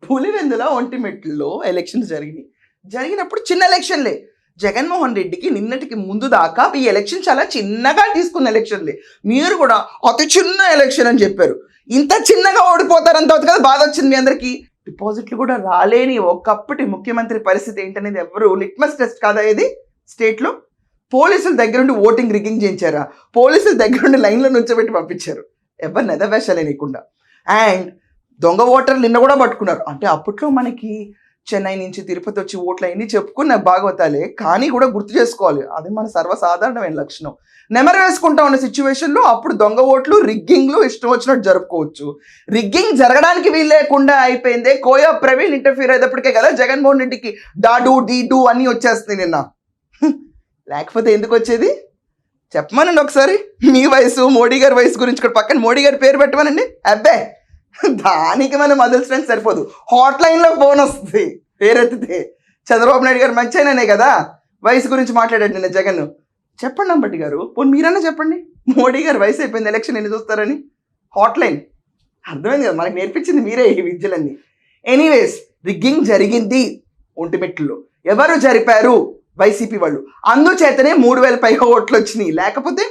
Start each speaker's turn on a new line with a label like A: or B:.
A: Pulivendula ఒంటిమిట్టలో elections జరిగినప్పుడు చిన్న ఎలక్షన్లే. జగన్మోహన్ రెడ్డికి నిన్నటికి ముందు దాకా ఈ ఎలక్షన్ చాలా చిన్నగా తీసుకున్న ఎలక్షన్లే. మీరు కూడా అతి చిన్న ఎలక్షన్ అని చెప్పారు. ఇంత చిన్నగా ఓడిపోతారంత కదా బాధ వచ్చింది మీ అందరికీ. డిపాజిట్లు కూడా రాలేని ఒకప్పటి ముఖ్యమంత్రి పరిస్థితి ఏంటనేది ఎవరు లిట్మస్ టెస్ట్ కాదా ఇది స్టేట్లో? పోలీసుల దగ్గరుండి ఓటింగ్ రిగ్గింగ్ చేయించారా? పోలీసుల దగ్గరుండి లైన్లో నుంచోబెట్టి పంపించారు ఎవరిని ఎదవేషాలే నీకుండా. అండ్ దొంగ ఓటర్లు నిన్న కూడా పట్టుకున్నారు. అంటే అప్పట్లో మనకి చెన్నై నుంచి తిరుపతి వచ్చి ఓట్లు అన్నీ చెప్పుకున్న భాగవతాలే, కానీ కూడా గుర్తు చేసుకోవాలి అది మన సర్వసాధారణమైన లక్షణం. నెమరు వేసుకుంటా ఉన్న సిచ్యువేషన్లో అప్పుడు దొంగ ఓట్లు రిగ్గింగ్లు ఇష్టం వచ్చినట్టు జరుపుకోవచ్చు. రిగ్గింగ్ జరగడానికి వీలు లేకుండా అయిపోయిందే. కోయా ప్రవీణ్ ఇంటర్ఫీర్ అయ్యేటప్పటికే కదా జగన్మోహన్ రెడ్డికి డాడు డీడు అన్నీ వచ్చేస్తుంది నిన్న. లేకపోతే ఎందుకు వచ్చేది చెప్పమనండి ఒకసారి. మీ వయసు మోడీ గారి వయసు గురించి కూడా పక్కన మోడీ గారి పేరు పెట్టమనండి. అబ్బే దానికి మనం వదిలించడానికి సరిపోదు. హాట్ లైన్లో ఫోన్ వస్తుంది పేరెత్తితే. చంద్రబాబు నాయుడు గారు మంచి అయినానే కదా వయసు గురించి మాట్లాడాడు నిన్న జగన్. చెప్పండి అంబటి గారు, పోనీ మీరన్నా చెప్పండి మోడీ గారు వయసు అయిపోయింది ఎలక్షన్ ఎన్ని చూస్తారని. హాట్ లైన్ అర్థమైంది కదా, మనకు నేర్పించింది మీరే ఈ విద్యలన్నీ. ఎనీవేస్ రిగ్గింగ్ జరిగింది ఒంటిమిట్టలో. ఎవరు జరిపారు? వైసీపీ వాళ్ళు. అందుచేతనే 3,000 పైగా ఓట్లు వచ్చినాయి. లేకపోతే